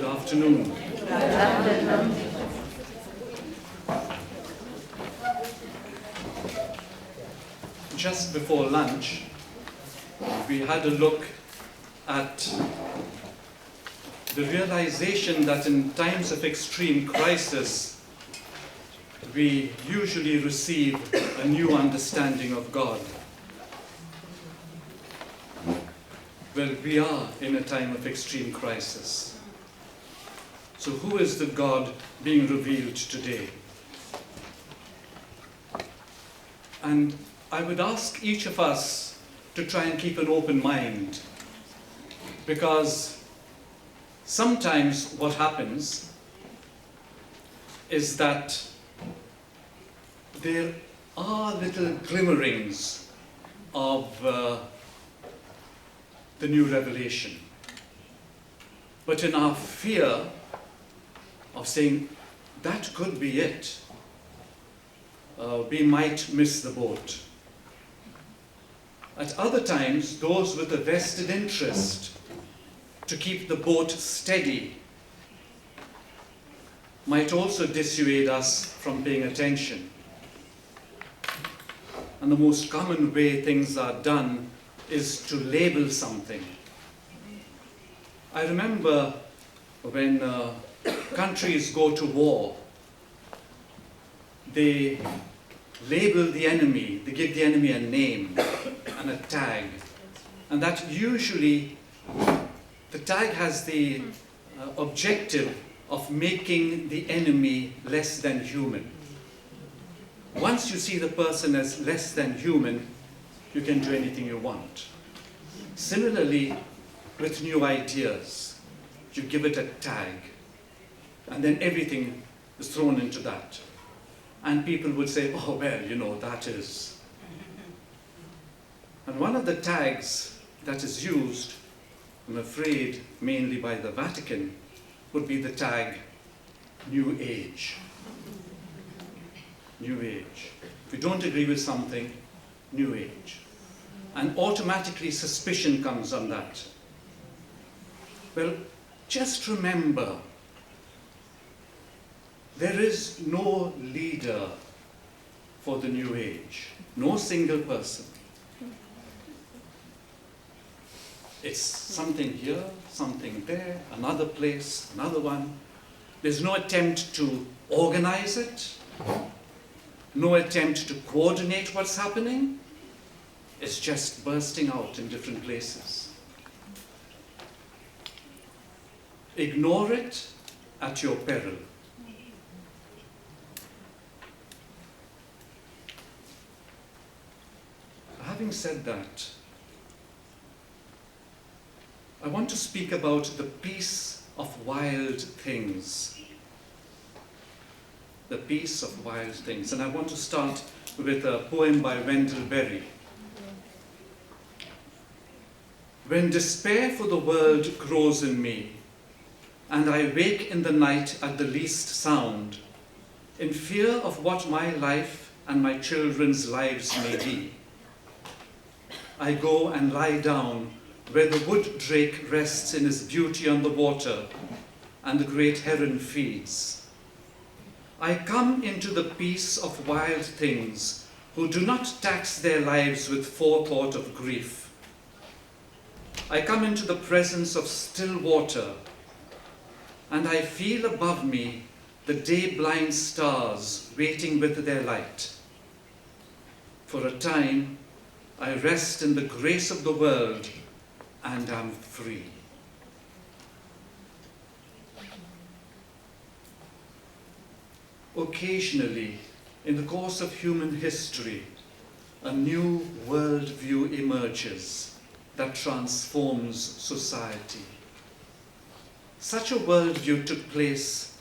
afternoon. Good afternoon. Just before lunch, we had a look at the realization that in times of extreme crisis, we usually receive a new understanding of God. Well, we are in a time of extreme crisis. So who is the God being revealed today? And I would ask each of us to try and keep an open mind, because sometimes what happens is that there are little glimmerings of the new revelation. But in our fear of saying, that could be it, we might miss the boat. At other times, those with a vested interest to keep the boat steady might also dissuade us from paying attention. And the most common way things are done is to label something. I remember when countries go to war, they label the enemy, they give the enemy a name and a tag. And that usually, the tag has the objective of making the enemy less than human. Once you see the person as less than human, you can do anything you want. Similarly, with new ideas, you give it a tag, and then everything is thrown into that. And people would say, oh, well, that is. And one of the tags that is used, I'm afraid, mainly by the Vatican, would be the tag New Age. New Age. If we don't agree with something, New Age. And automatically suspicion comes on that. Well, just remember, there is no leader for the New Age. No single person. It's something here, something there, another place, another one. There's no attempt to organize it. No attempt to coordinate what's happening. It's just bursting out in different places. Ignore it at your peril. Having said that, I want to speak about the peace of wild things. The peace of wild things. And I want to start with a poem by Wendell Berry. When despair for the world grows in me, and I wake in the night at the least sound, in fear of what my life and my children's lives may be, I go and lie down where the wood drake rests in his beauty on the water, and the great heron feeds. I come into the peace of wild things who do not tax their lives with forethought of grief. I come into the presence of still water, and I feel above me the day-blind stars waiting with their light. For a time, I rest in the grace of the world and am free. Occasionally, in the course of human history, a new worldview emerges that transforms society. Such a worldview took place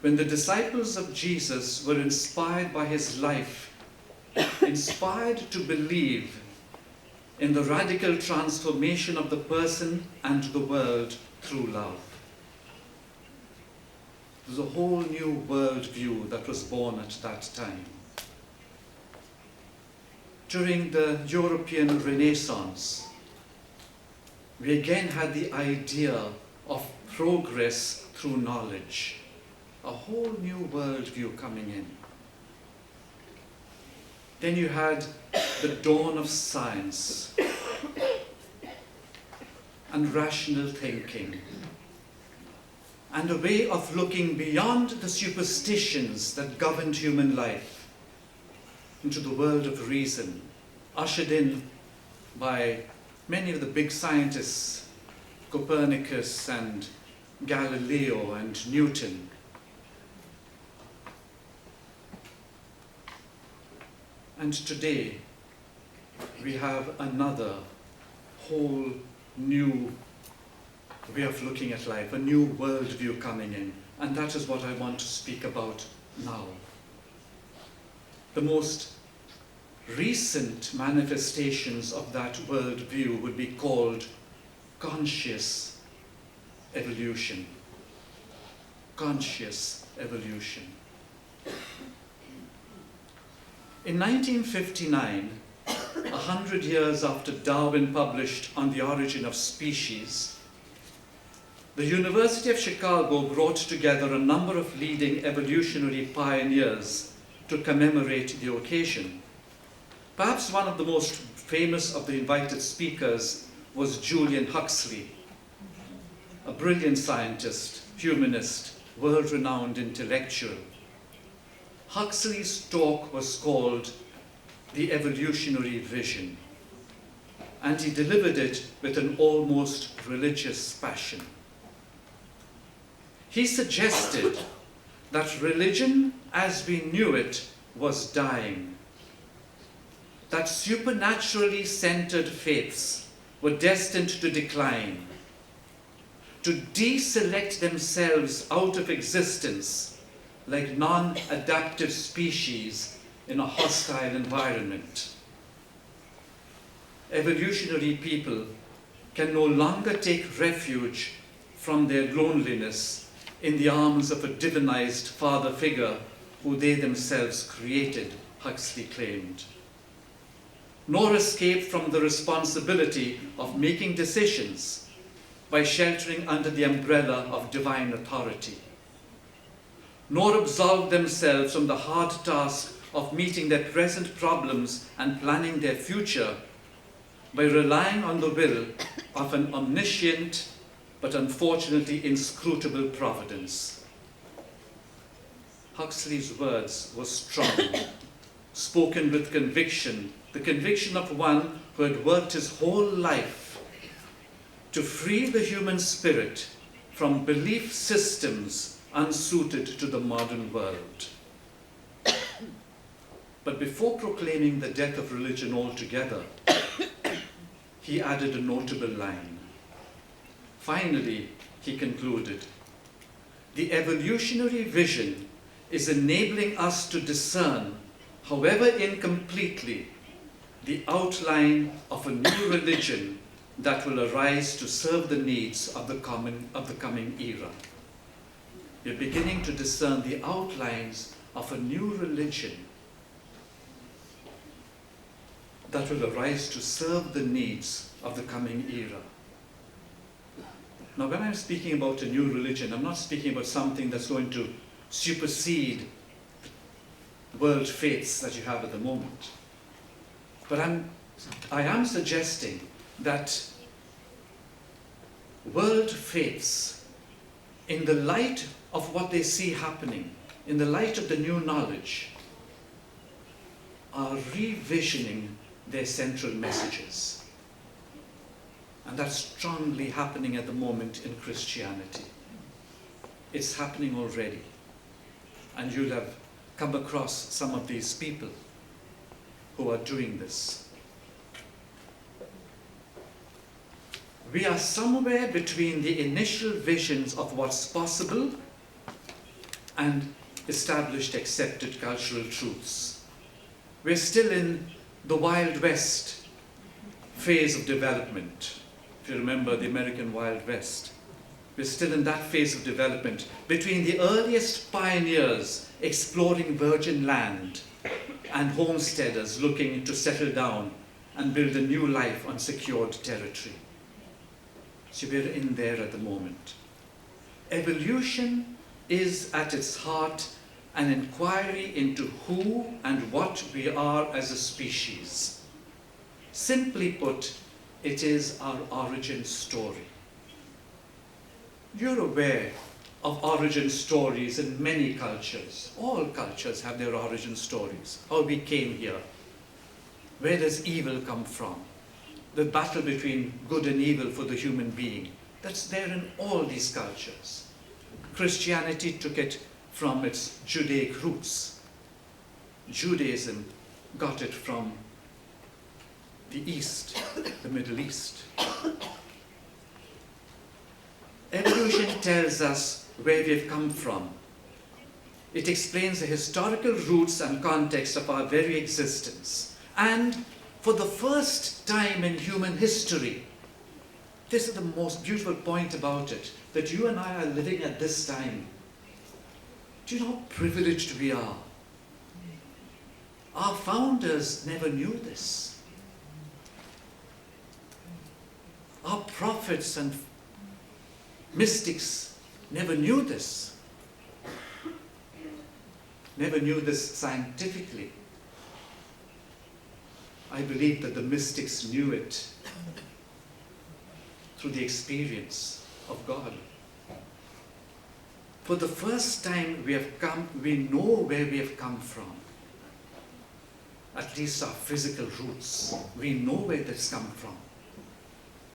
when the disciples of Jesus were inspired by his life, inspired to believe in the radical transformation of the person and the world through love. There's a whole new worldview that was born at that time. During the European Renaissance, we again had the idea of progress through knowledge. A whole new worldview coming in. Then you had the dawn of science and rational thinking, and a way of looking beyond the superstitions that governed human life into the world of reason, ushered in by many of the big scientists, Copernicus and Galileo and Newton. And today, we have another whole new way of looking at life, a new worldview coming in. And that is what I want to speak about now. The most recent manifestations of that worldview would be called conscious evolution. Conscious evolution. In 1959, 100 years after Darwin published On the Origin of Species, the University of Chicago brought together a number of leading evolutionary pioneers to commemorate the occasion. Perhaps one of the most famous of the invited speakers was Julian Huxley, a brilliant scientist, humanist, world-renowned intellectual. Huxley's talk was called The Evolutionary Vision, and he delivered it with an almost religious passion. He suggested that religion as we knew it was dying, that supernaturally centered faiths were destined to decline, to deselect themselves out of existence like non-adaptive species in a hostile environment. Evolutionary people can no longer take refuge from their loneliness in the arms of a divinized father figure who they themselves created, Huxley claimed, nor escape from the responsibility of making decisions by sheltering under the umbrella of divine authority, nor absolve themselves from the hard task of meeting their present problems and planning their future by relying on the will of an omniscient but unfortunately inscrutable providence. Huxley's words were strong, spoken with conviction, the conviction of one who had worked his whole life to free the human spirit from belief systems unsuited to the modern world. But before proclaiming the death of religion altogether, he added a notable line. Finally, he concluded, the evolutionary vision is enabling us to discern, however incompletely, the outline of a new religion that will arise to serve the needs of the coming era. We're beginning to discern the outlines of a new religion that will arise to serve the needs of the coming era. Now, when I'm speaking about a new religion, I'm not speaking about something that's going to supersede world faiths that you have at the moment. But I am suggesting that world faiths, in the light of what they see happening, in the light of the new knowledge, are revisioning their central messages. And that's strongly happening at the moment in Christianity. It's happening already. And you'll have come across some of these people who are doing this. We are somewhere between the initial visions of what's possible and established, accepted cultural truths. We're still in the Wild West phase of development. If you remember the American Wild West, we're still in that phase of development between the earliest pioneers exploring virgin land and homesteaders looking to settle down and build a new life on secured territory. So we're in there at the moment. Evolution is at its heart an inquiry into who and what we are as a species. Simply put, it is our origin story. You're aware of origin stories in many cultures. All cultures have their origin stories. How we came here. Where does evil come from? The battle between good and evil for the human being. That's there in all these cultures. Christianity took it from its Judaic roots. Judaism got it from the East, the Middle East. Evolution tells us where we have come from. It explains the historical roots and context of our very existence. And for the first time in human history, this is the most beautiful point about it, that you and I are living at this time. Do you know how privileged we are? Our founders never knew this. Our prophets and mystics never knew this. Never knew this scientifically. I believe that the mystics knew it through the experience of God. For the first time we know where we have come from. At least our physical roots. We know where that's come from.